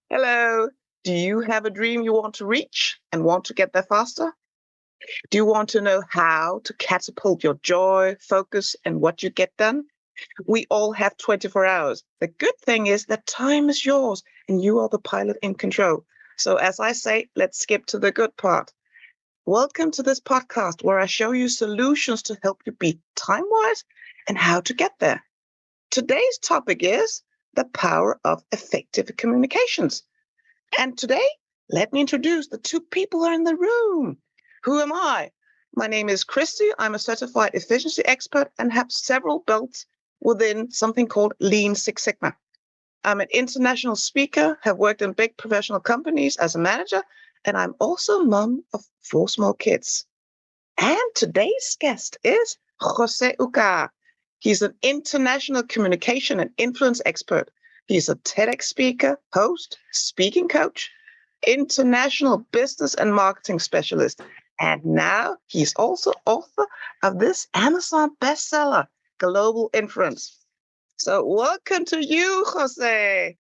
Hello. Do you have a dream you want to reach and want to get there faster? Do you want to know how to catapult your joy, focus, and what you get done? We all have 24 hours. The good thing is that time is yours and you are the pilot in control. So, as I say, let's skip to the good part. Welcome to this podcast where I show you solutions to help you be time wise and how to get there. Today's topic is the power of effective communications. And today, let me introduce the two people who are in the room. Who am I? My name is Christy. I'm a certified efficiency expert and have several belts within something called Lean Six Sigma. I'm an international speaker, have worked in big professional companies as a manager, and I'm also a mom of four small kids. And today's guest is Jose Ucar. He's an international communication and influence expert. He's a TEDx speaker, host, speaking coach, international business and marketing specialist. And now he's also author of this Amazon bestseller, Global Influence. So welcome to you, Jose.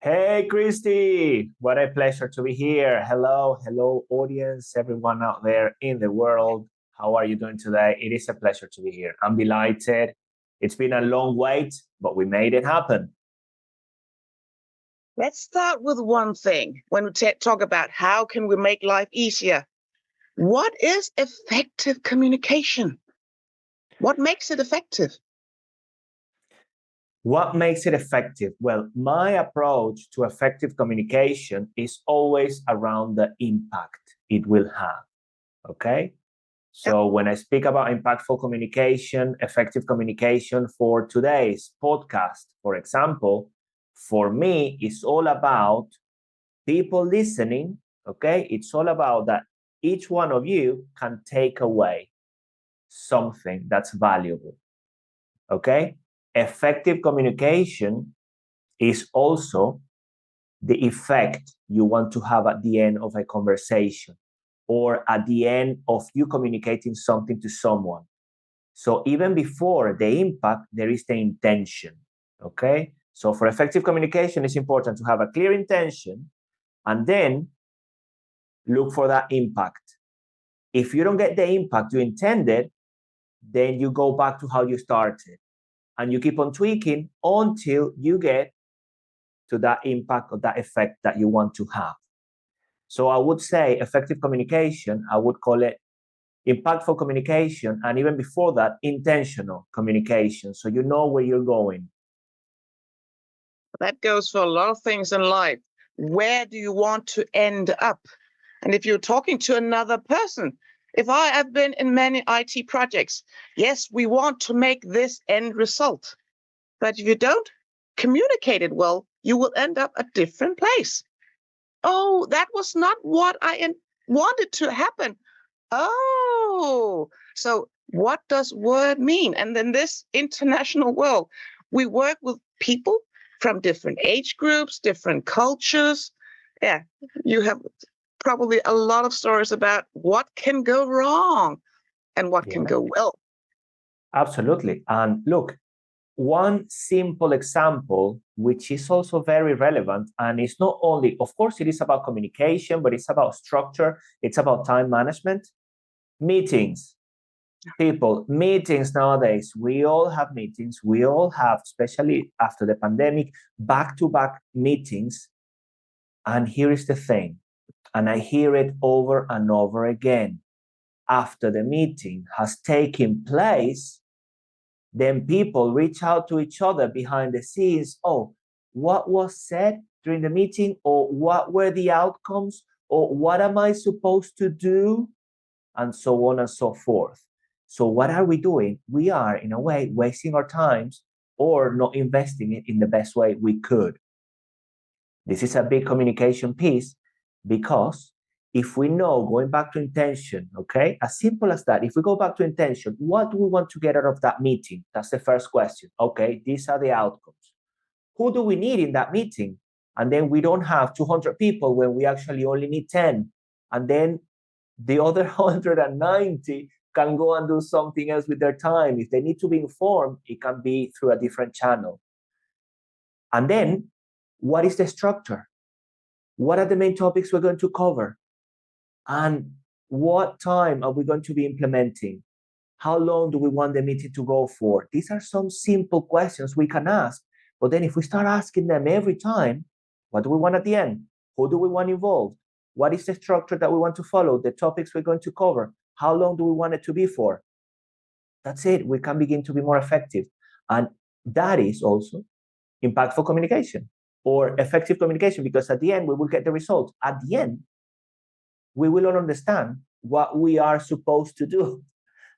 Hey, Christy. What a pleasure to be here. Hello, audience, everyone out there in the world. How are you doing today? It is a pleasure to be here. I'm delighted. It's been a long wait, but we made it happen. Let's start with one thing when we talk about how can we make life easier. What is effective communication? What makes it effective? What makes it effective? Well, my approach to effective communication is always around the impact it will have. Okay? So when I speak about impactful communication, effective communication for today's podcast, for example, for me, it's all about people listening. Okay? It's all about that each one of you can take away something that's valuable. Okay? Effective communication is also the effect you want to have at the end of a conversation or at the end of you communicating something to someone. So even before the impact, there is the intention. Okay? So for effective communication, it's important to have a clear intention and then look for that impact. If you don't get the impact you intended, then you go back to how you started and you keep on tweaking until you get to that impact or that effect that you want to have. So I would say effective communication, I would call it impactful communication, and even before that, intentional communication. So you know where you're going. That goes for a lot of things in life. Where do you want to end up? And if you're talking to another person, if I have been in many IT projects, yes, we want to make this end result. But if you don't communicate it well, you will end up a different place. Oh, that was not what I wanted to happen. Oh, so what does word mean? And in this international world, we work with people from different age groups, different cultures. Yeah, you have probably a lot of stories about what can go wrong and what can go well. Absolutely. And look, one simple example, which is also very relevant, and it's not only, of course, it is about communication, but it's about structure, it's about time management. Meetings. People, meetings nowadays, we all have meetings. We all have, especially after the pandemic, back-to-back meetings. And here is the thing, and I hear it over and over again. After the meeting has taken place, then people reach out to each other behind the scenes. Oh, what was said during the meeting? Or what were the outcomes? Or what am I supposed to do? And so on and so forth. So what are we doing? We are, in a way, wasting our times or not investing it in the best way we could. This is a big communication piece because if we know, going back to intention, okay, as simple as that, if we go back to intention, what do we want to get out of that meeting? That's the first question. Okay, these are the outcomes. Who do we need in that meeting? And then we don't have 200 people when we actually only need 10. And then the other 190 can go and do something else with their time. If they need to be informed, it can be through a different channel. And then, what is the structure? What are the main topics we're going to cover? And what time are we going to be implementing? How long do we want the meeting to go for? These are some simple questions we can ask. But then if we start asking them every time, what do we want at the end? Who do we want involved? What is the structure that we want to follow? The topics we're going to cover? How long do we want it to be for? That's it. We can begin to be more effective. And that is also impactful communication or effective communication, because at the end, we will get the result. At the end, we will all understand what we are supposed to do.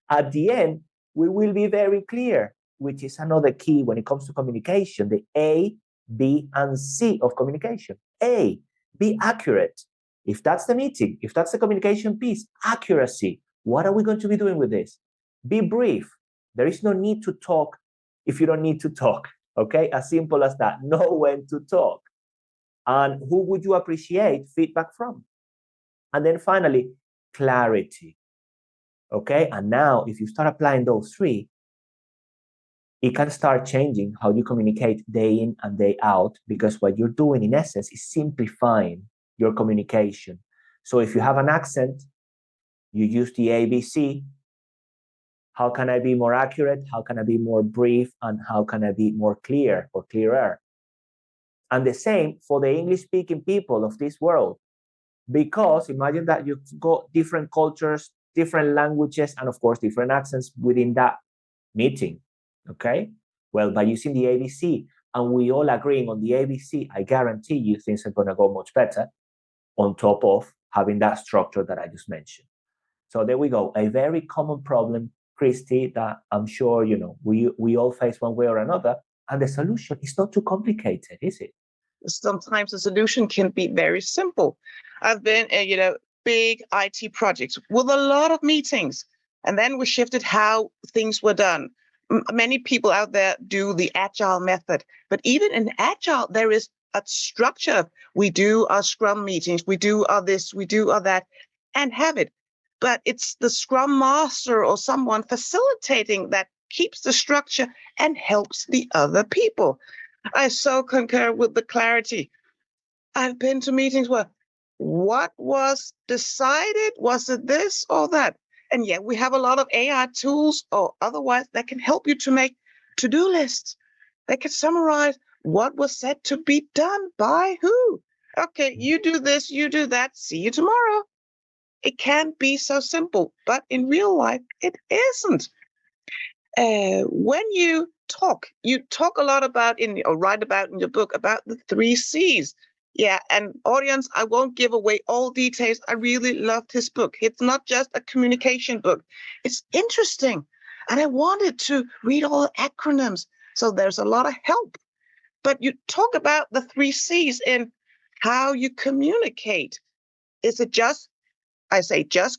At the end, we will be very clear, which is another key when it comes to communication, the A, B, and C of communication. A, be accurate. If that's the meeting, if that's the communication piece, accuracy. What are we going to be doing with this? Be brief. There is no need to talk if you don't need to talk, okay? As simple as that. Know when to talk. And who would you appreciate feedback from? And then finally, clarity. Okay, and now if you start applying those three, it can start changing how you communicate day in and day out, because what you're doing in essence is simplifying your communication. So if you have an accent, you use the ABC. How can I be more accurate? How can I be more brief? And how can I be more clear or clearer? And the same for the English-speaking people of this world, because imagine that you've got different cultures, different languages, and of course, different accents within that meeting, okay? Well, by using the ABC, and we all agreeing on the ABC, I guarantee you things are gonna go much better on top of having that structure that I just mentioned. So there we go, a very common problem, Christy, that I'm sure, you know, we all face one way or another, and the solution is not too complicated, is it? Sometimes the solution can be very simple. I've been, big IT projects with a lot of meetings, and then we shifted how things were done. Many people out there do the agile method, but even in agile, there is a structure. We do our scrum meetings, we do our this, we do our that, and have it. But it's the scrum master or someone facilitating that keeps the structure and helps the other people. I so concur with the clarity. I've been to meetings where what was decided? Was it this or that? And yet we have a lot of AI tools or otherwise that can help you to make to-do lists. They can summarize what was said to be done by who. Okay, you do this, you do that, see you tomorrow. It can be so simple, but in real life, it isn't. When you talk a lot about or write about in your book about the 3 C's. Yeah, and audience, I won't give away all details. I really loved his book. It's not just a communication book. It's interesting. And I wanted to read all the acronyms. So there's a lot of help. But you talk about the 3 C's in how you communicate. Is it just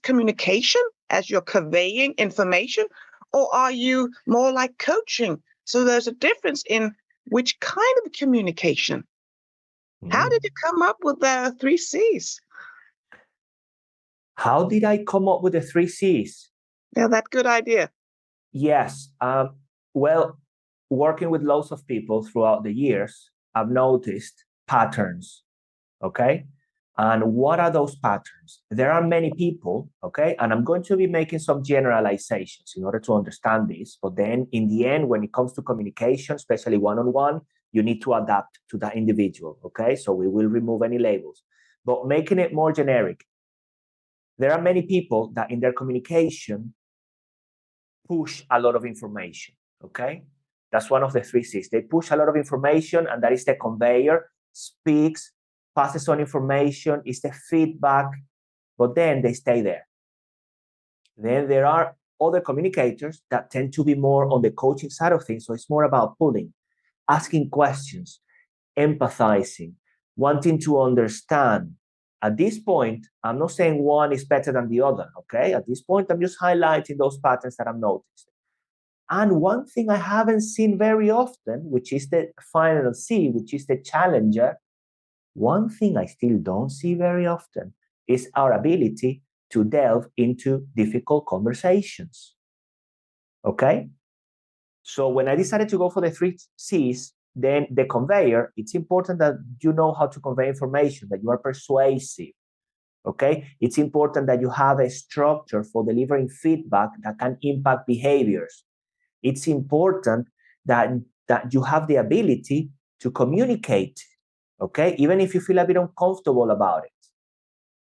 communication as you're conveying information? Or are you more like coaching? So there's a difference in which kind of communication. How did you come up with the 3 C's? How did I come up with the 3 C's? Yeah, that good idea. Yes. Well, working with lots of people throughout the years, I've noticed patterns. Okay. And what are those patterns? There are many people, okay? And I'm going to be making some generalizations in order to understand this. But then in the end, when it comes to communication, especially one-on-one, you need to adapt to that individual, okay? So we will remove any labels. But making it more generic, there are many people that in their communication push a lot of information, okay? That's one of the 3 C's. They push a lot of information, and that is the conveyor, speaks, passes on information, is the feedback, but then they stay there. Then there are other communicators that tend to be more on the coaching side of things. So it's more about pulling, asking questions, empathizing, wanting to understand. At this point, I'm not saying one is better than the other, okay? At this point, I'm just highlighting those patterns that I've noticed. And one thing I haven't seen very often, which is the final C, which is the challenger, one thing I still don't see very often is our ability to delve into difficult conversations. Okay? So when I decided to go for the 3 C's, Then the conveyor, it's important that you know how to convey information, that you are persuasive. Okay, it's important that you have a structure for delivering feedback that can impact behaviors. It's important that you have the ability to communicate, okay, even if you feel a bit uncomfortable about it.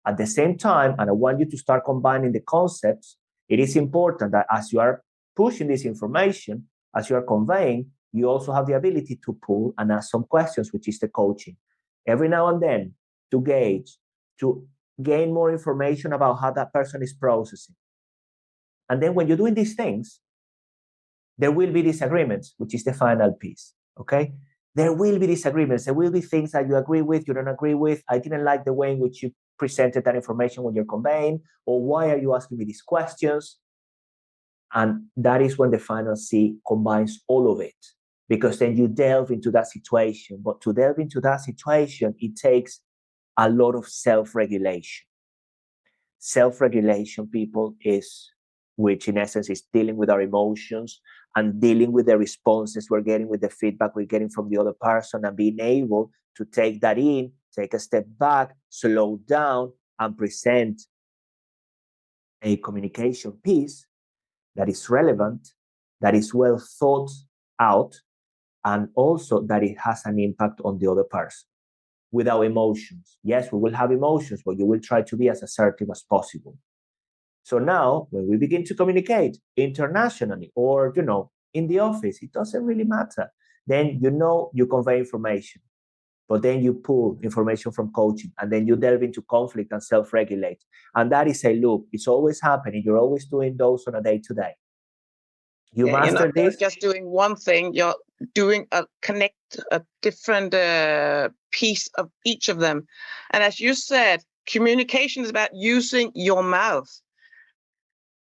At the same time, and I want you to start combining the concepts, it is important that as you are pushing this information, as you are conveying, you also have the ability to pull and ask some questions, which is the coaching. Every now and then, to gauge, to gain more information about how that person is processing. And then when you're doing these things, there will be disagreements, which is the final piece, okay? There will be disagreements. There will be things that you agree with, you don't agree with. I didn't like the way in which you presented that information when you're conveying, or why are you asking me these questions? And that is when the final C combines all of it, because then you delve into that situation. But to delve into that situation, it takes a lot of self-regulation. Self-regulation, people, which in essence is dealing with our emotions and dealing with the responses we're getting, with the feedback we're getting from the other person, and being able to take that in, take a step back, slow down, and present a communication piece that is relevant, that is well thought out, and also that it has an impact on the other person without emotions. Yes, we will have emotions, but you will try to be as assertive as possible. So now, when we begin to communicate internationally or, in the office, it doesn't really matter. Then, you convey information, but then you pull information from coaching, and then you delve into conflict and self-regulate. And that is a loop. It's always happening. You're always doing those on a day-to-day. You master you're this. not just doing one thing, you're doing a different piece of each of them. And as you said, communication is about using your mouth.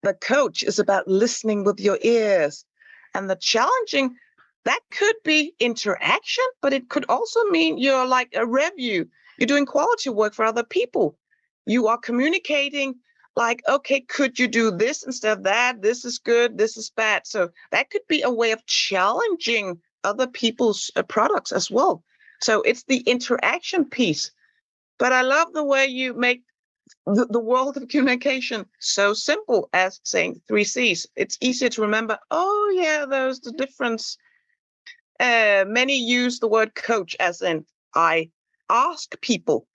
The coach is about listening with your ears. And the challenging, that could be interaction, but it could also mean you're like a review. You're doing quality work for other people. You are communicating like, okay, could you do this instead of that? This is good, this is bad. So that could be a way of challenging other people's products as well. So it's the interaction piece. But I love the way you make the world of communication so simple as saying 3 C's. It's easier to remember. Oh, yeah, there's the difference. Many use the word coach as in I ask people.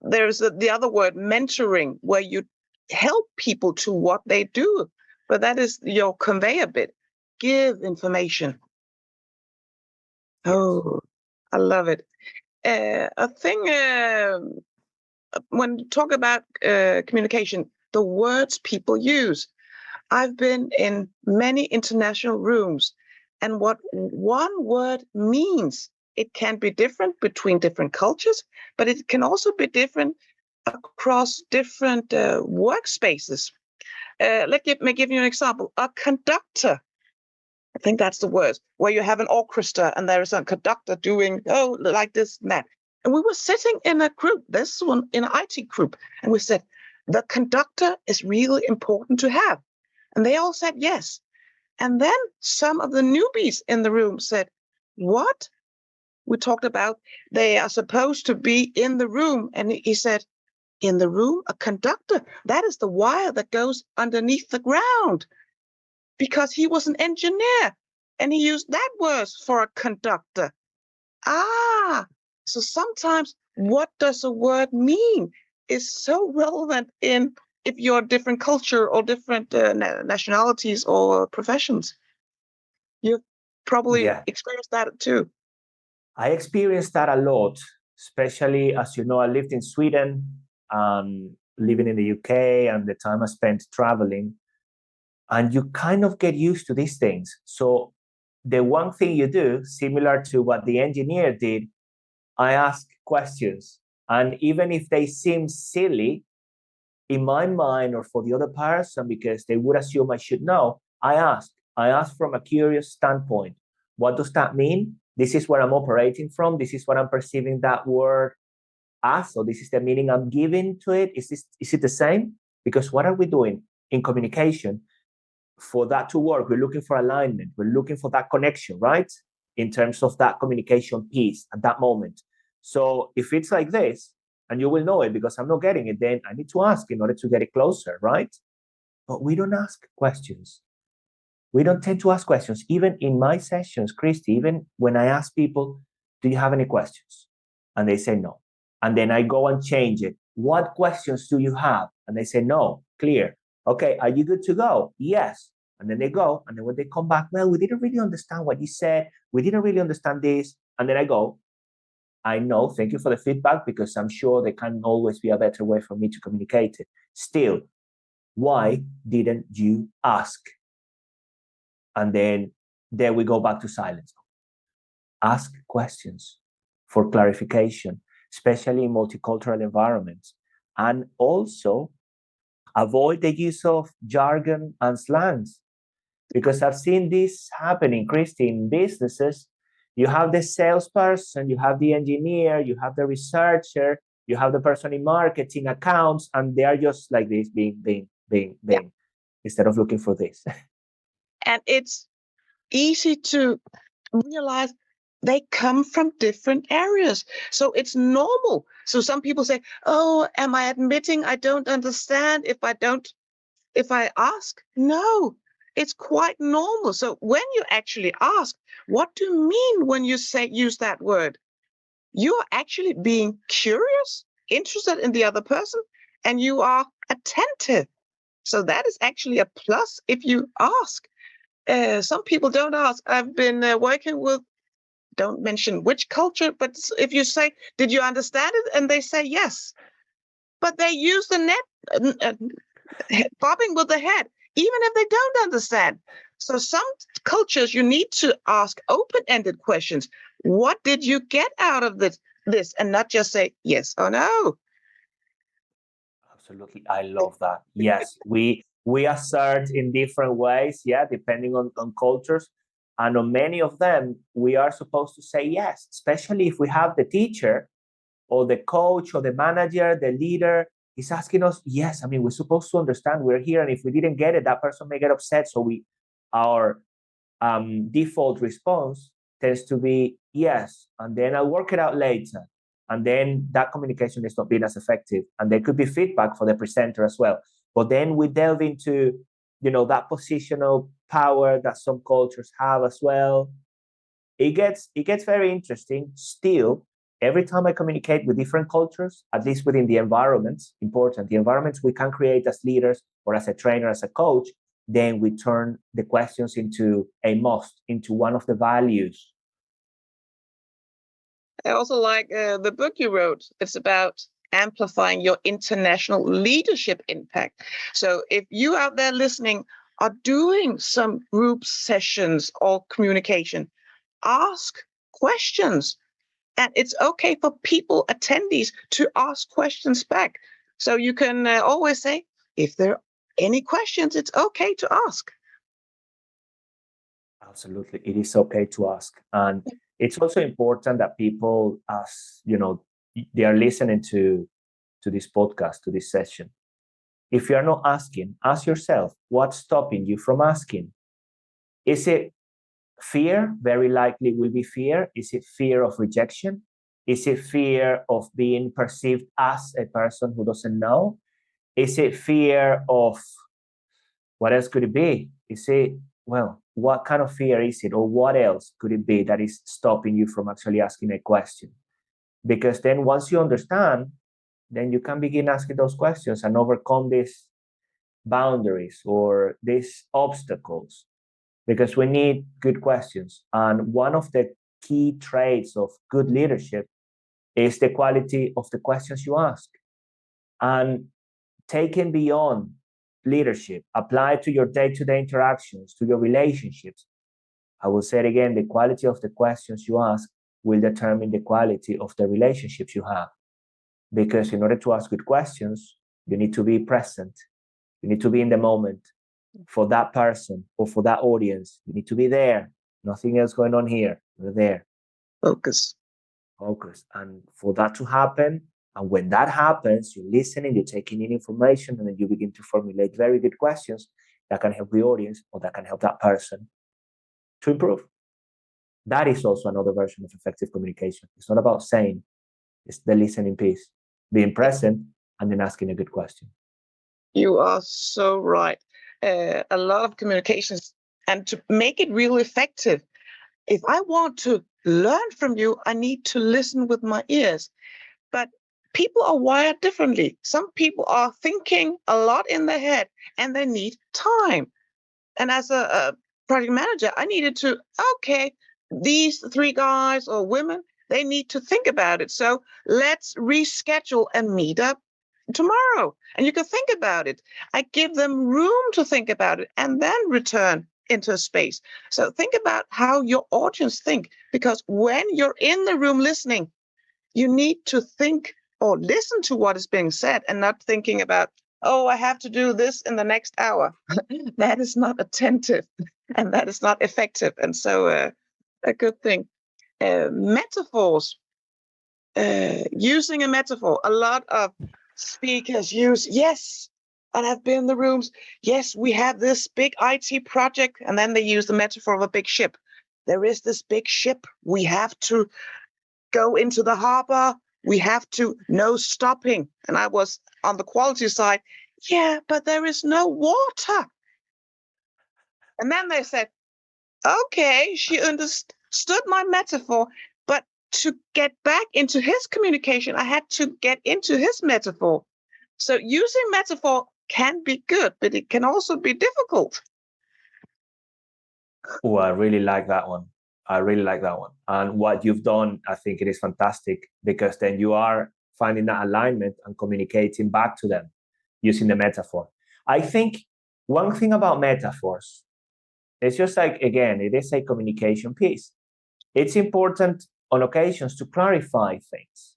There's the other word, mentoring, where you help people to what they do. But that is your conveyor bit. Give information. Oh, I love it. A thing when you talk about communication, the words people use. I've been in many international rooms, and what one word means, it can be different between different cultures, but it can also be different across different workspaces. Let me give you an example. A conductor, I think that's the word, where you have an orchestra and there is a conductor doing, like this and that. And we were sitting in a group, this one in an IT group, and we said, the conductor is really important to have. And they all said yes. And then some of the newbies in the room said, what? We talked about they are supposed to be in the room. And he said, in the room, a conductor, that is the wire that goes underneath the ground. Because he was an engineer and he used that word for a conductor. So sometimes what does a word mean is so relevant if you're a different culture or different nationalities or professions. You've probably experienced that too. I experienced that a lot, especially as you know, I lived in Sweden, living in the UK, and the time I spent traveling. And you kind of get used to these things. So the one thing you do, similar to what the engineer did, I ask questions. And even if they seem silly, in my mind or for the other person, because they would assume I should know, I ask. I ask from a curious standpoint. What does that mean? This is where I'm operating from. This is what I'm perceiving that word as. So this is the meaning I'm giving to it. Is it the same? Because what are we doing in communication? For that to work, we're looking for alignment. We're looking for that connection, right? in terms of that communication piece at that moment. So if it's like this, and you will know it because I'm not getting it, then I need to ask in order to get it closer, right? But we don't ask questions. We don't tend to ask questions. Even in my sessions, Christy, even when I ask people, do you have any questions? And they say no. And then I go and change it. What questions do you have? And they say no, clear. Okay, are you good to go? Yes. And then they go. And then when they come back, well, we didn't really understand what you said. We didn't really understand this. And then I go, I know, thank you for the feedback, because I'm sure there can always be a better way for me to communicate it. Still, why didn't you ask? And then there we go back to silence. Ask questions for clarification, especially in multicultural environments. And also avoid the use of jargon and slangs, because I've seen this happening, Christy, in businesses. You have the salesperson, you have the engineer, you have the researcher, you have the person in marketing, accounts, and they are just like this, being, instead of looking for this. And it's easy to realize they come from different areas. So it's normal. So some people say, oh, am I admitting I don't understand if I ask? No, it's quite normal. So when you actually ask, what do you mean when you use that word? You're actually being curious, interested in the other person, and you are attentive. So that is actually a plus if you ask. Some people don't ask. I've been working with, don't mention which culture, but if you say, did you understand it? And they say yes. But they use the net, bobbing with the head, even if they don't understand. So some cultures, you need to ask open-ended questions. What did you get out of this? And not just say yes or no. Absolutely. I love that. Yes, we assert in different ways, depending on cultures. And on many of them, we are supposed to say yes, especially if we have the teacher or the coach or the manager, the leader is asking us, yes, I mean, we're supposed to understand we're here. And if we didn't get it, that person may get upset. So our default response tends to be yes, and then I'll work it out later. And then that communication is not being as effective. And there could be feedback for the presenter as well. But then we delve into, that positional power that some cultures have as well. It gets very interesting. Still, every time I communicate with different cultures, at least within the environments, important, the environments we can create as leaders or as a trainer, as a coach, then we turn the questions into a must, into one of the values. I also like the book you wrote. It's about amplifying your international leadership impact. So if you out there listening are doing some group sessions or communication, ask questions. And it's okay for people, attendees, to ask questions back. So you can always say, if there are any questions, it's okay to ask. Absolutely. It is okay to ask. And it's also important that people, as they are listening to this podcast, to this session. If you're not asking, ask yourself, what's stopping you from asking? Is it fear? Very likely will be fear. Is it fear of rejection? Is it fear of being perceived as a person who doesn't know? Is it fear of, what else could it be? Is it, well, what kind of fear is it? Or what else could it be that is stopping you from actually asking a question? Because then once you understand, then you can begin asking those questions and overcome these boundaries or these obstacles, because we need good questions. And one of the key traits of good leadership is the quality of the questions you ask. And taken beyond leadership, apply to your day-to-day interactions, to your relationships. I will say it again, the quality of the questions you ask will determine the quality of the relationships you have. Because in order to ask good questions, you need to be present. You need to be in the moment for that person or for that audience. You need to be there. Nothing else going on here. You're there. Focus. And for that to happen, and when that happens, you're listening, you're taking in information, and then you begin to formulate very good questions that can help the audience or that can help that person to improve. That is also another version of effective communication. It's not about saying, it's the listening piece, being present and then asking a good question. You are so right. A lot of communications, and to make it really effective, if I want to learn from you, I need to listen with my ears. But people are wired differently. Some people are thinking a lot in their head and they need time. And as a project manager, I needed to, okay, these three guys or women, they need to think about it. So let's reschedule and meet up tomorrow. And you can think about it. I give them room to think about it and then return into space. So think about how your audience think, because when you're in the room listening, you need to think or listen to what is being said and not thinking about, oh, I have to do this in the next hour. That is not attentive and that is not effective. And so a good thing. Metaphors, using a metaphor. A lot of speakers use, yes, and I've been in the rooms, yes, we have this big IT project, and then they use the metaphor of a big ship. There is this big ship. We have to go into the harbor. We have to, no stopping. And I was on the quality side. Yeah, but there is no water. And then they said, okay, she understood my metaphor, but to get back into his communication, I had to get into his metaphor. So using metaphor can be good, but it can also be difficult. Oh, I really like that one. I really like that one. And what you've done, I think it is fantastic, because then you are finding that alignment and communicating back to them using the metaphor. I think one thing about metaphors, it's just like, again, it is a communication piece. It's important on occasions to clarify things.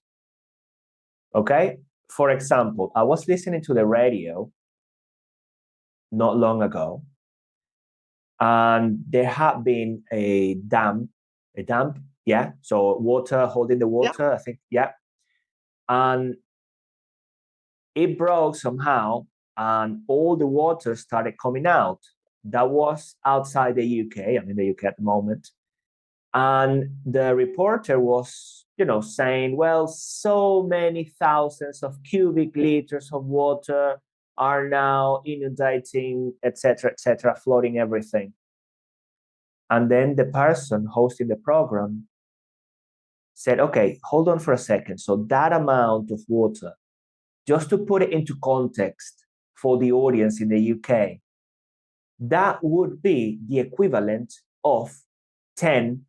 Okay? For example, I was listening to the radio not long ago, and there had been a dam, yeah. So water, holding the water, I think, yeah. And it broke somehow, and all the water started coming out. That was outside the UK. I'm in the UK at the moment. And the reporter was, saying, well, so many thousands of cubic liters of water are now inundating, etc., flooding everything. And then the person hosting the program said, okay, hold on for a second. So that amount of water, just to put it into context for the audience in the UK, that would be the equivalent of 10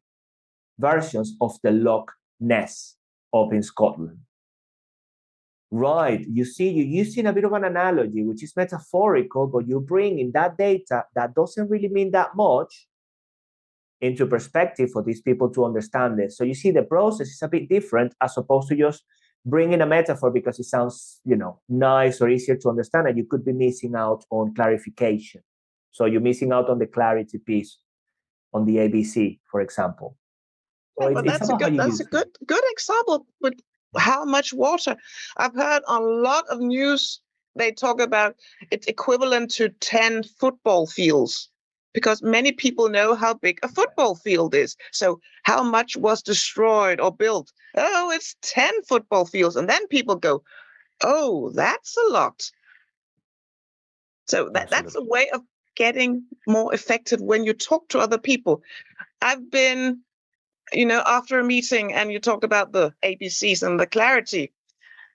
versions of the Loch Ness up in Scotland. Right, you see, you're using a bit of an analogy, which is metaphorical, but you bring in that data that doesn't really mean that much into perspective for these people to understand this. So you see, the process is a bit different as opposed to just bringing a metaphor because it sounds, nice or easier to understand, and you could be missing out on clarification. So you're missing out on the clarity piece on the ABC, for example. So but that's a good example with how much water. I've heard a lot of news. They talk about it's equivalent to 10 football fields, because many people know how big a football field is. So how much was destroyed or built? Oh, it's 10 football fields. And then people go, oh, that's a lot. So that's a way of getting more effective when you talk to other people. I've been, after a meeting and you talked about the ABCs and the clarity,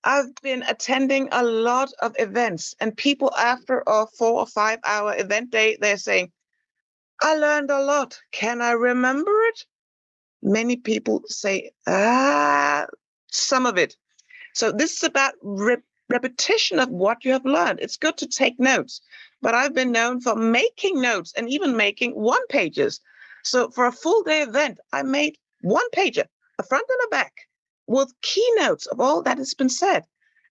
I've been attending a lot of events, and people after a 4 or 5 hour event day, they're saying, I learned a lot. Can I remember it? Many people say, some of it. So this is about repetition of what you have learned. It's good to take notes, but I've been known for making notes and even making one pages. So for a full day event, I made one pager, a front and a back, with keynotes of all that has been said.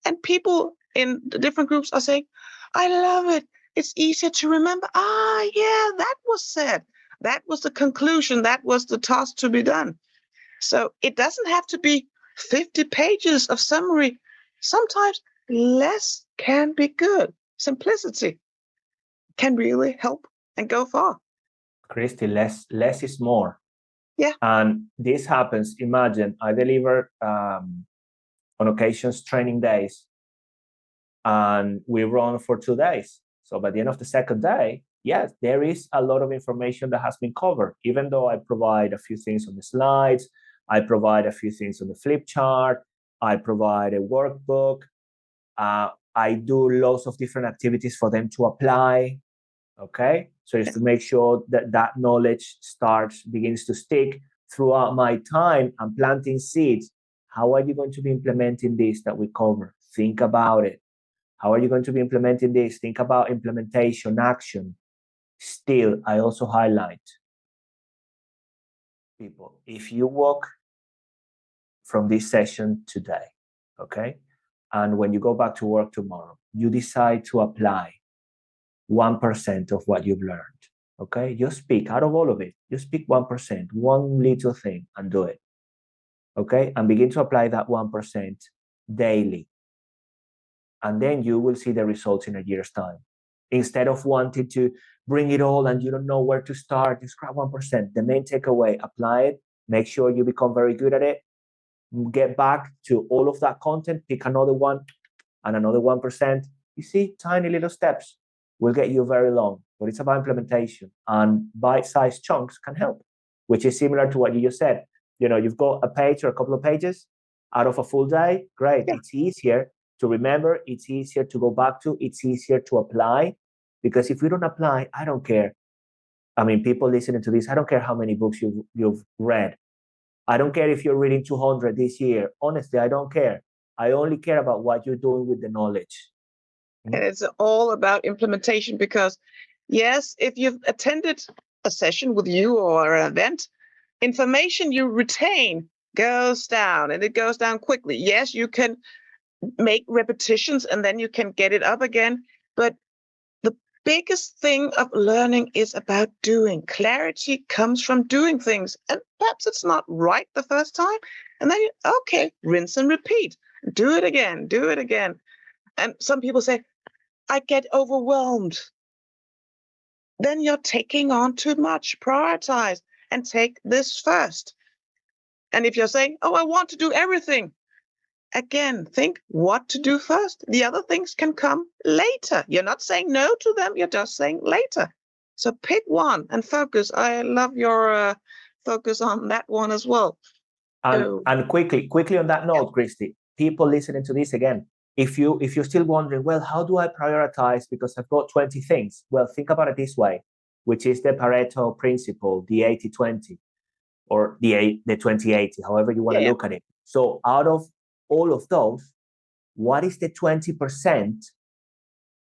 And people in the different groups are saying, I love it. It's easier to remember. Yeah, that was said. That was the conclusion. That was the task to be done. So it doesn't have to be 50 pages of summary. Sometimes less can be good. Simplicity can really help and go far. Christy, less is more. Yeah. And this happens, imagine I deliver on occasions training days, and we run for 2 days. So by the end of the second day, yes, there is a lot of information that has been covered. Even though I provide a few things on the slides, I provide a few things on the flip chart, I provide a workbook, I do lots of different activities for them to apply. Okay, so just to make sure that that knowledge begins to stick throughout my time. I'm planting seeds. How are you going to be implementing this that we cover? Think about it. How are you going to be implementing this? Think about implementation, action. Still, I also highlight people, if you walk from this session today, okay, and when you go back to work tomorrow, you decide to apply 1% of what you've learned, okay? Just pick out of all of it, just pick 1%, one little thing, and do it, okay? And begin to apply that 1% daily. And then you will see the results in a year's time. Instead of wanting to bring it all and you don't know where to start, just grab 1%. The main takeaway, apply it, make sure you become very good at it, get back to all of that content, pick another one and another 1%. You see, tiny little steps will get you very long, but it's about implementation, and bite-sized chunks can help, which is similar to what you just said. You've got a page or a couple of pages out of a full day. Great. Yeah. It's easier to remember. It's easier to go back to. It's easier to apply, because if you don't apply, I don't care. I mean, people listening to this, I don't care how many books you've read. I don't care if you're reading 200 this year. Honestly, I don't care. I only care about what you're doing with the knowledge. And it's all about implementation, because yes, if you've attended a session with you or an event, information you retain goes down, and it goes down quickly. Yes, you can make repetitions and then you can get it up again. But the biggest thing of learning is about doing. Clarity comes from doing things. And perhaps it's not right the first time. And then, okay, rinse and repeat. Do it again, do it again. And some people say, I get overwhelmed. Then you're taking on too much. Prioritize and take this first. And if you're saying, oh, I want to do everything, again, think what to do first. The other things can come later. You're not saying no to them. You're just saying later. So pick one and focus. I love your focus on that one as well. And quickly on that note, Christy, people listening to this again, if you're still wondering, well, how do I prioritize because I've got 20 things? Well, think about it this way, which is the Pareto principle, the 80-20, or the 20-80, however you want to look at it. So out of all of those, what is the 20%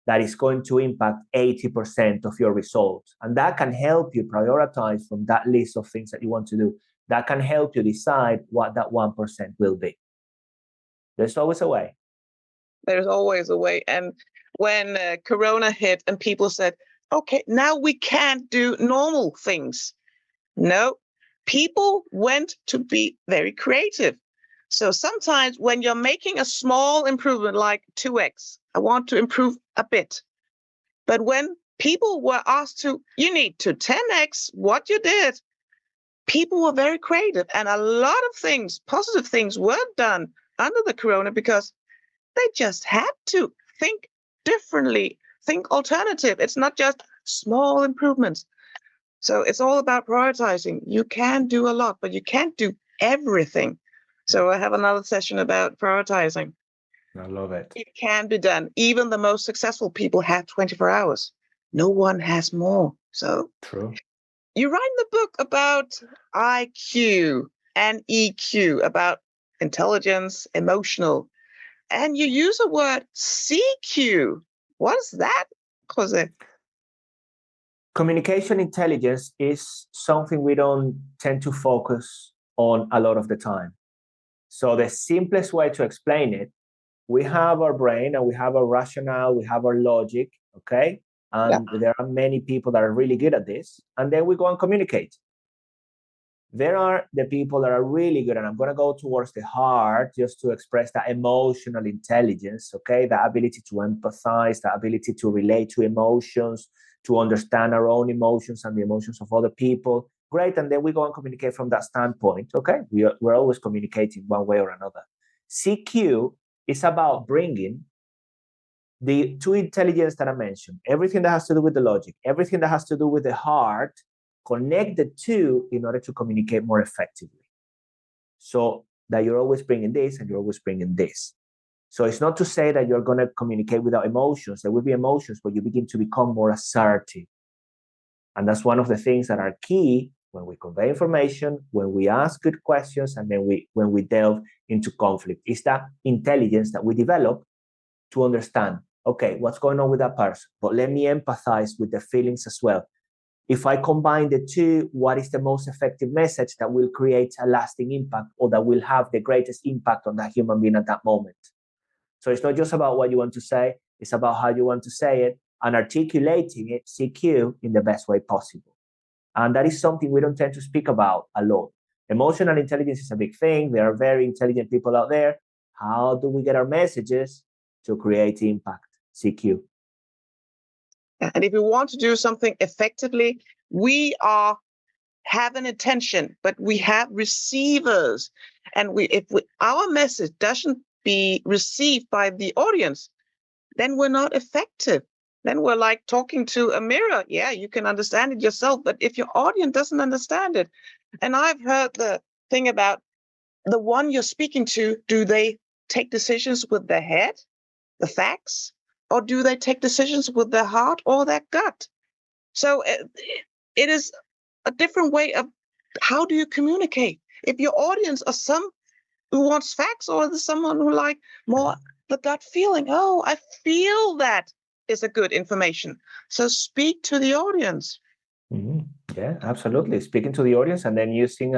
that is going to impact 80% of your results? And that can help you prioritize from that list of things that you want to do. That can help you decide what that 1% will be. There's always a way. There's always a way. And when Corona hit and people said, okay, now we can't do normal things. No, people went to be very creative. So sometimes when you're making a small improvement, like 2x, I want to improve a bit. But when people were asked to, you need to 10x what you did, people were very creative. And a lot of things, positive things, were done under the Corona because they just had to think differently, think alternative. It's not just small improvements. So it's all about prioritizing. You can do a lot, but you can't do everything. So I have another session about prioritizing. I love it. It can be done. Even the most successful people have 24 hours. No one has more. So true. You write in the book about IQ and EQ, about intelligence, emotional, and you use a word CQ. What is that, Jose? Communication intelligence is something we don't tend to focus on a lot of the time. So the simplest way to explain it, we have our brain and we have our rationale, we have our logic, okay? And there are many people that are really good at this. And then we go and communicate. There are the people that are really good, and I'm going to go towards the heart just to express that emotional intelligence, okay? The ability to empathize, the ability to relate to emotions, to understand our own emotions and the emotions of other people. great. And then we go and communicate from that standpoint. Okay, we're always communicating one way or another. CQ is about bringing the two intelligence that I mentioned, everything that has to do with the logic, everything that has to do with the heart, connect the two in order to communicate more effectively. So that you're always bringing this and you're always bringing this. So it's not to say that you're going to communicate without emotions. There will be emotions, but you begin to become more assertive. And that's one of the things that are key when we convey information, when we ask good questions, and then when we delve into conflict. It's that intelligence that we develop to understand, okay, what's going on with that person? But let me empathize with the feelings as well. If I combine the two, what is the most effective message that will create a lasting impact or that will have the greatest impact on that human being at that moment? So it's not just about what you want to say, it's about how you want to say it and articulating it, CQ, in the best way possible. And that is something we don't tend to speak about a lot. Emotional intelligence is a big thing. There are very intelligent people out there. How do we get our messages to create impact? CQ. And if we want to do something effectively, we have an intention, but we have receivers. And if our message doesn't be received by the audience, then we're not effective. Then we're like talking to a mirror. Yeah, you can understand it yourself, but if your audience doesn't understand it, and I've heard the thing about the one you're speaking to, do they take decisions with their head, the facts, or do they take decisions with their heart or their gut? So it is a different way of how do you communicate? If your audience are some who wants facts, or there's someone who like more the gut feeling, oh, I feel that is a good information. So speak to the audience. Mm-hmm. Yeah, absolutely. Speaking to the audience and then using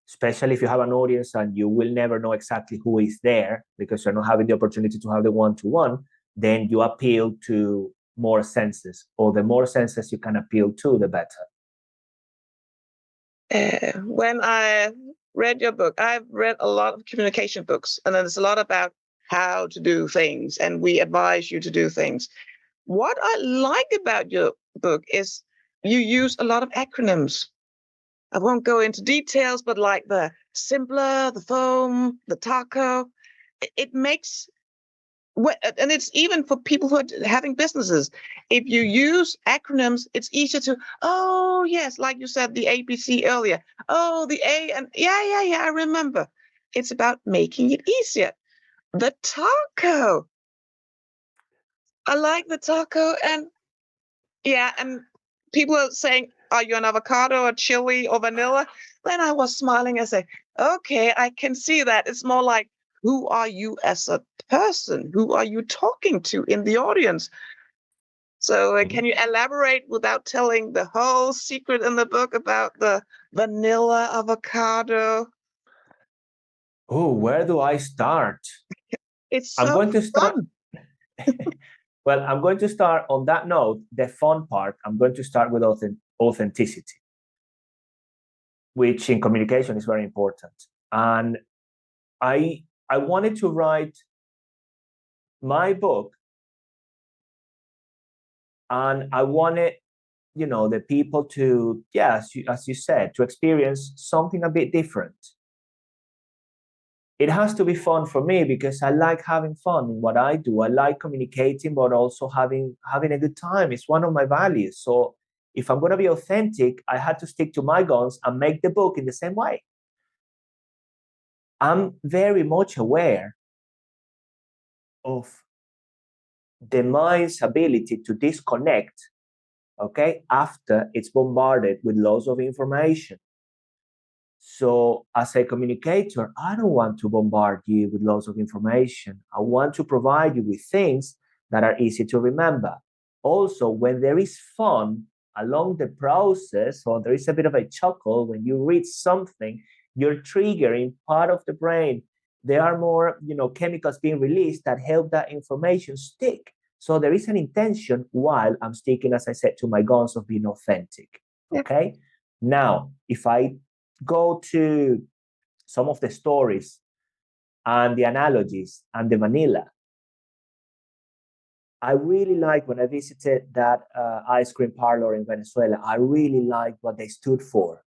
especially if you have an audience and you will never know exactly who is there because you're not having the opportunity to have the one-to-one, then you appeal to more senses, or the more senses you can appeal to, the better. When I read your book, I've read a lot of communication books, and there's a lot about how to do things, and we advise you to do things. What I like about your book is you use a lot of acronyms. I won't go into details, but like the Simpler, the Foam, the Taco, it makes, and it's even for people who are having businesses. If you use acronyms, it's easier to, oh, yes, like you said, the ABC earlier. Oh, the A, and yeah, I remember. It's about making it easier. The taco. I like the taco, and yeah, and people are saying, are you an avocado or chili or vanilla? Then I was smiling and say, okay, I can see that. It's more like, who are you as a person? Who are you talking to in the audience? So can you elaborate without telling the whole secret in the book about the vanilla avocado? Oh, where do I start? It's I'm so going to start. fun. Well, I'm going to start on that note, the fun part. I'm going to start with authenticity, which in communication is very important. And I wanted to write my book, and I wanted, the people to, as you said, to experience something a bit different. It has to be fun for me because I like having fun in what I do. I like communicating, but also having a good time. It's one of my values. So if I'm going to be authentic, I had to stick to my guns and make the book in the same way. I'm very much aware of the mind's ability to disconnect, okay, after it's bombarded with lots of information. So as a communicator, I don't want to bombard you with lots of information. I want to provide you with things that are easy to remember. Also, when there is fun along the process, or there is a bit of a chuckle when you read something, you're triggering part of the brain. There are more, chemicals being released that help that information stick. So there is an intention while I'm sticking, as I said, to my guns of being authentic. Okay. Now, if I go to some of the stories and the analogies and the vanilla, I really liked when I visited that ice cream parlor in Venezuela. I really liked what they stood for.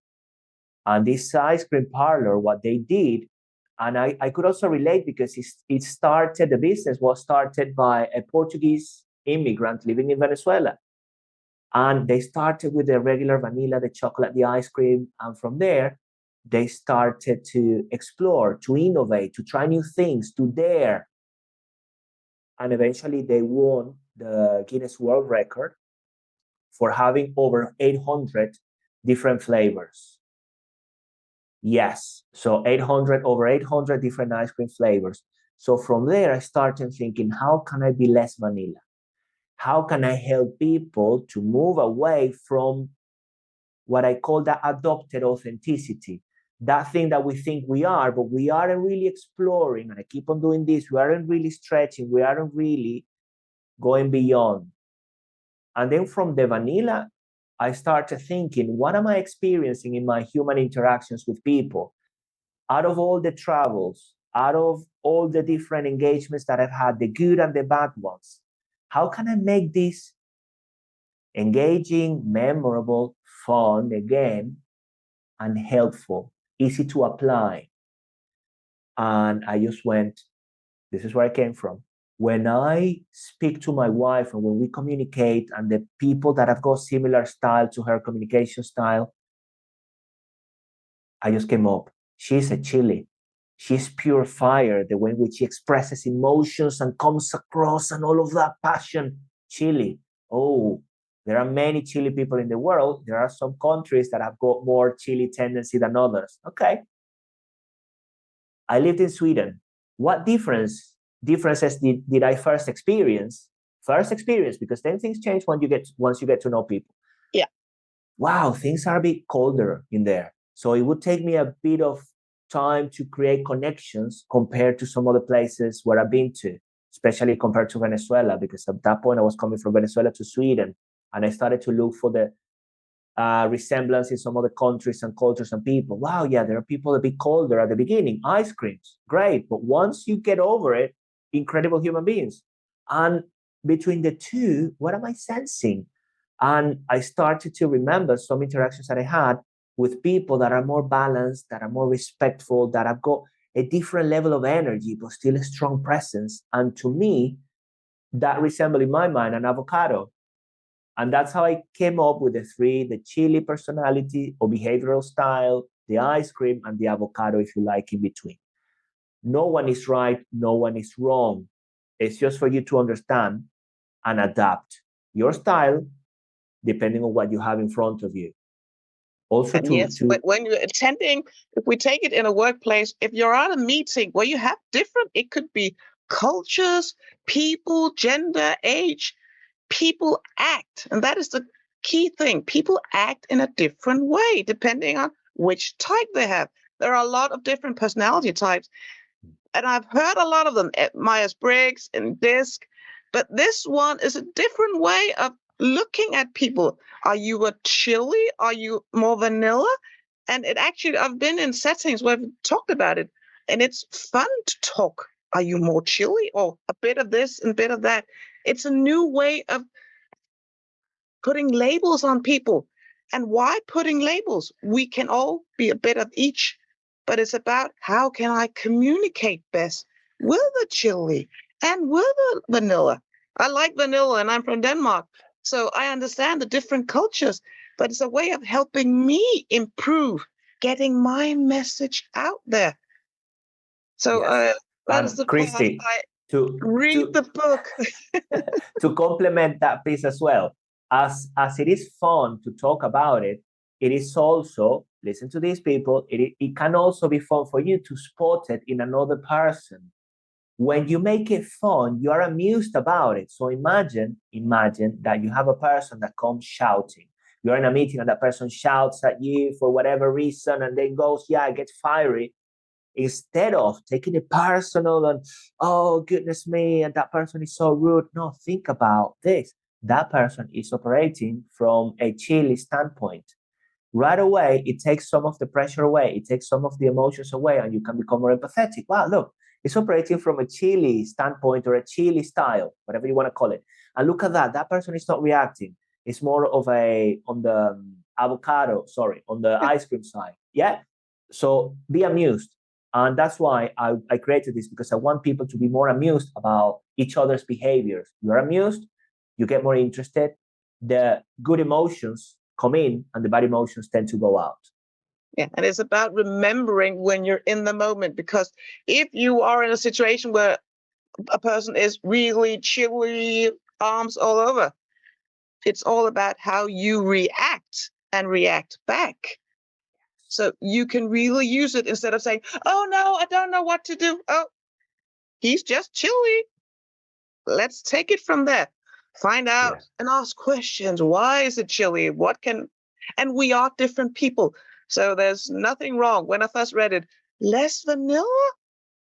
And this ice cream parlor, what they did, and I could also relate because the business was started by a Portuguese immigrant living in Venezuela. And they started with the regular vanilla, the chocolate, the ice cream. And from there, they started to explore, to innovate, to try new things, to dare. And eventually they won the Guinness World Record for having over 800 different flavors. Yes, so over 800 different ice cream flavors. So from there, I started thinking, how can I be less vanilla? How can I help people to move away from what I call that adopted authenticity? That thing that we think we are, but we aren't really exploring. And I keep on doing this. We aren't really stretching. We aren't really going beyond. And then from the vanilla, I started thinking, what am I experiencing in my human interactions with people? Out of all the travels, out of all the different engagements that I've had, the good and the bad ones, how can I make this engaging, memorable, fun again, and helpful, easy to apply? And I just went, this is where I came from. When I speak to my wife and when we communicate, and the people that have got similar style to her communication style, I just came up. She's a chili. She's pure fire, the way in which she expresses emotions and comes across and all of that passion. Chili. Oh, there are many chili people in the world. There are some countries that have got more chili tendency than others. Okay. I lived in Sweden. What differences did I first experience? Because then things change once you get to know people. Yeah. Wow, things are a bit colder in there. So it would take me a bit of time to create connections compared to some other places where I've been to, especially compared to Venezuela, because at that point I was coming from Venezuela to Sweden, and I started to look for the resemblance in some other countries and cultures and people. Wow, yeah, there are people a bit colder at the beginning. Ice creams, great. But once you get over it, incredible human beings. And between the two, what am I sensing? And I started to remember some interactions that I had with people that are more balanced, that are more respectful, that have got a different level of energy, but still a strong presence. And to me, that resembled in my mind an avocado. And that's how I came up with the three: the chili personality or behavioral style, the ice cream, and the avocado, if you like, in between. No one is right, no one is wrong. It's just for you to understand and adapt your style depending on what you have in front of you. Also, And yes, when you're attending, if we take it in a workplace, if you're at a meeting where you have different, it could be cultures, people, gender, age, people act. And that is the key thing. People act in a different way depending on which type they have. There are a lot of different personality types. And I've heard a lot of them at Myers-Briggs and DISC, but this one is a different way of looking at people. Are you a chili? Are you more vanilla? And it actually, I've been in settings where we've talked about it, and it's fun to talk. Are you more chili or a bit of this and a bit of that? It's a new way of putting labels on people. And why putting labels? We can all be a bit of each, but it's about how can I communicate best with the chili and with the vanilla. I like vanilla and I'm from Denmark, so I understand the different cultures, but it's a way of helping me improve, getting my message out there. So yes. that is And the part Christy, I to read the book. to complement that piece as well, as it is fun to talk about it, it is also, listen to these people, it can also be fun for you to spot it in another person. When you make it fun, you are amused about it. So imagine that you have a person that comes shouting. You're in a meeting and that person shouts at you for whatever reason and then goes, yeah, it gets fiery. Instead of taking it personal and, oh, goodness me, and that person is so rude. No, think about this. That person is operating from a chilly standpoint. Right away, it takes some of the pressure away. It takes some of the emotions away, and you can become more empathetic. Wow, look, it's operating from a chilly standpoint or a chilly style, whatever you want to call it. And look at that. That person is not reacting. It's more of a on the on the ice cream side. Yeah. So be amused. And that's why I created this, because I want people to be more amused about each other's behaviors. You're amused, you get more interested, the good emotions come in and the bad emotions tend to go out. Yeah, and it's about remembering when you're in the moment, because if you are in a situation where a person is really chilly, arms all over, it's all about how you react and react back. So you can really use it instead of saying, oh no, I don't know what to do. Oh, he's just chilly. Let's take it from there. Find out and ask questions. Why is it chilly? And we are different people. So there's nothing wrong. When I first read it, less vanilla?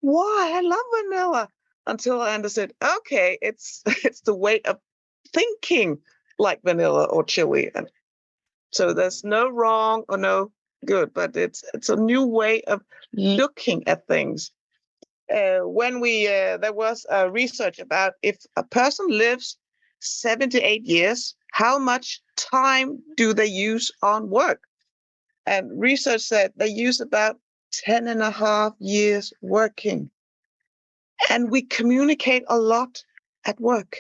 Why? I love vanilla. Until I understood, okay, it's it's the way of thinking like vanilla or chili. And so there's no wrong or no good, but it's a new way of looking at things. When we there was research about if a person lives 78 years, how much time do they use on work? And research said they use about 10 and a half years working. And we communicate a lot at work.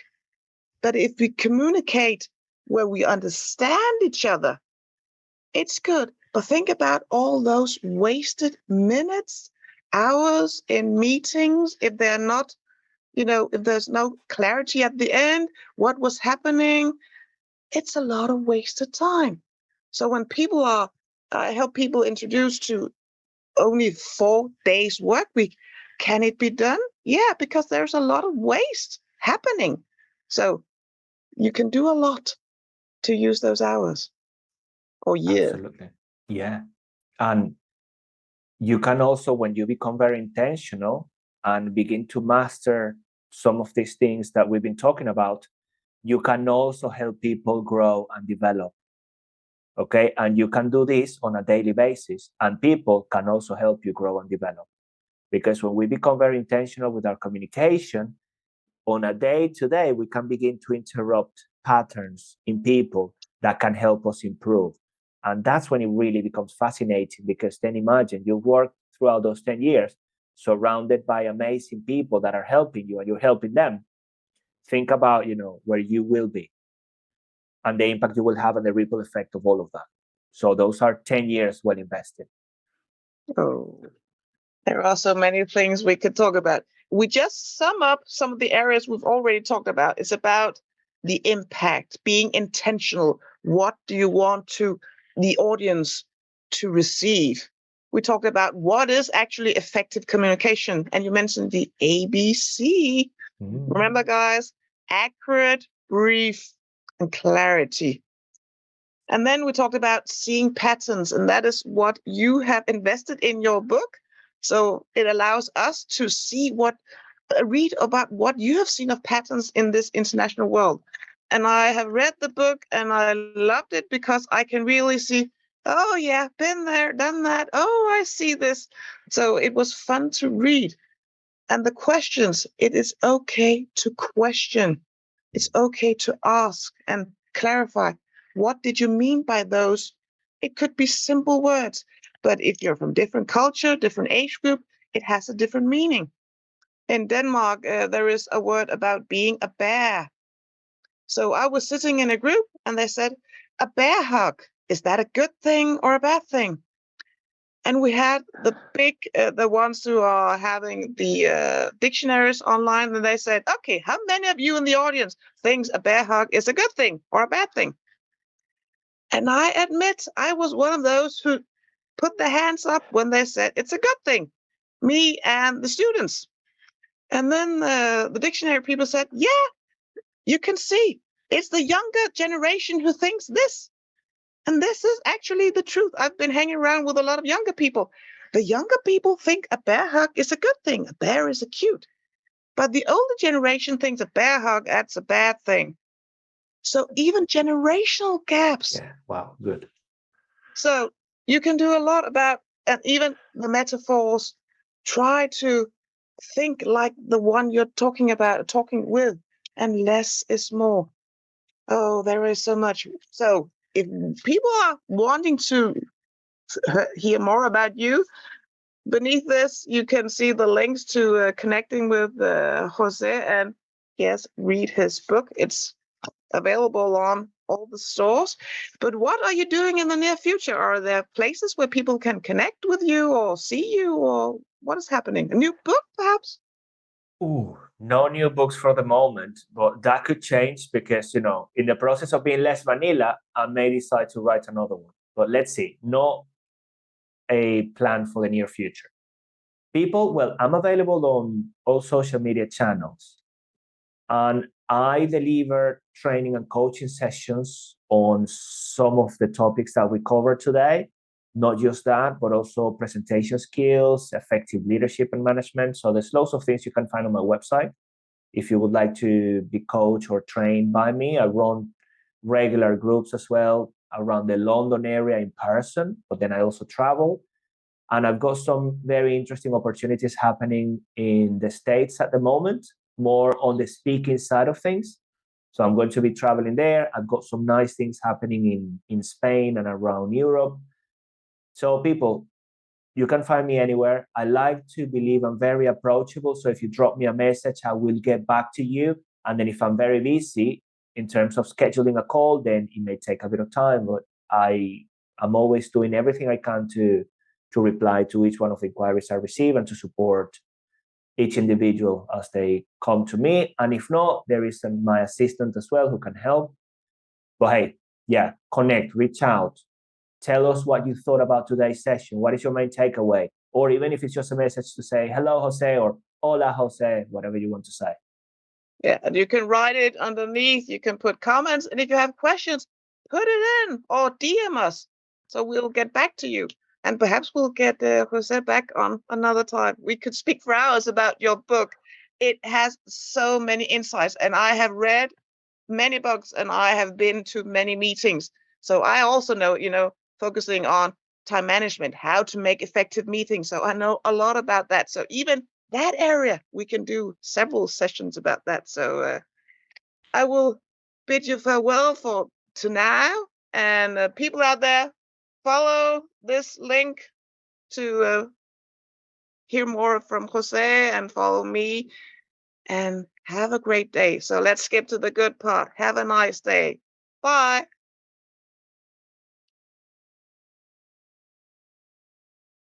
But if we communicate where we understand each other, it's good. But think about all those wasted minutes, hours in meetings, if they're not, if there's no clarity at the end, what was happening, it's a lot of wasted time. So when people I help people introduced to only 4 days work week, can it be done? Yeah, because there's a lot of waste happening. So you can do a lot to use those hours or year. Absolutely. Yeah. And you can also, when you become very intentional and begin to master some of these things that we've been talking about, you can also help people grow and develop. Okay. And you can do this on a daily basis, and people can also help you grow and develop. Because when we become very intentional with our communication, on a day to day, we can begin to interrupt patterns in people that can help us improve. And that's when it really becomes fascinating, because then imagine you've worked throughout those 10 years surrounded by amazing people that are helping you and you're helping them. Think about, where you will be and the impact you will have and the ripple effect of all of that. So those are 10 years well invested. Oh, there are so many things we could talk about. We just sum up some of the areas we've already talked about. It's about the impact, being intentional. What do you want the audience to receive? We talked about what is actually effective communication. And you mentioned the ABC. Remember, guys, accurate, brief, and clarity. And then we talked about seeing patterns, and that is what you have invested in your book. So it allows us to see read about what you have seen of patterns in this international world. And I have read the book and I loved it because I can really see, oh yeah, been there, done that. Oh, I see this. So it was fun to read. And the questions, it is okay to question. It's okay to ask and clarify. What did you mean by those? It could be simple words, but if you're from different culture, different age group, it has a different meaning. In Denmark, there is a word about being a bear. So I was sitting in a group and they said, a bear hug, is that a good thing or a bad thing? And we had the ones who are having the dictionaries online, and they said, okay, how many of you in the audience thinks a bear hug is a good thing or a bad thing? And I admit I was one of those who put their hands up when they said it's a good thing, me and the students. And then the dictionary people said, yeah, you can see it's the younger generation who thinks this. And this is actually the truth. I've been hanging around with a lot of younger people. The younger people think a bear hug is a good thing. A bear is cute. But the older generation thinks a bear hug, that's a bad thing. So even generational gaps. Yeah, wow, good. So you can do a lot about, and even the metaphors, try to think like the one you're talking with, and less is more. Oh, there is so much. So if people are wanting to hear more about you, beneath this, you can see the links to connecting with Jose and yes, read his book. It's available on all the stores. But what are you doing in the near future? Are there places where people can connect with you or see you, or what is happening? A new book, perhaps? Ooh, no new books for the moment, but that could change because, in the process of being less vanilla, I may decide to write another one. But let's see, not a plan for the near future. People, well, I'm available on all social media channels. And I deliver training and coaching sessions on some of the topics that we covered today. Not just that, but also presentation skills, effective leadership and management. So there's lots of things you can find on my website. If you would like to be coached or trained by me, I run regular groups as well around the London area in person, but then I also travel. And I've got some very interesting opportunities happening in the States at the moment, more on the speaking side of things. So I'm going to be traveling there. I've got some nice things happening in Spain and around Europe. So people, you can find me anywhere. I like to believe I'm very approachable. So if you drop me a message, I will get back to you. And then if I'm very busy in terms of scheduling a call, then it may take a bit of time. But I'm always doing everything I can to reply to each one of the inquiries I receive and to support each individual as they come to me. And if not, there is my assistant as well who can help. But hey, yeah, connect, reach out, tell us what you thought about today's session. What is your main takeaway? Or even if it's just a message to say, hello, Jose, or hola, Jose, whatever you want to say. Yeah, and you can write it underneath. You can put comments. And if you have questions, put it in or DM us. So we'll get back to you. And perhaps we'll get Jose back on another time. We could speak for hours about your book. It has so many insights. And I have read many books and I have been to many meetings. So I also know, focusing on time management, how to make effective meetings. So I know a lot about that. So even that area, we can do several sessions about that. So I will bid you farewell for to now. And people out there, follow this link to hear more from Jose and follow me and have a great day. So let's skip to the good part. Have a nice day. Bye.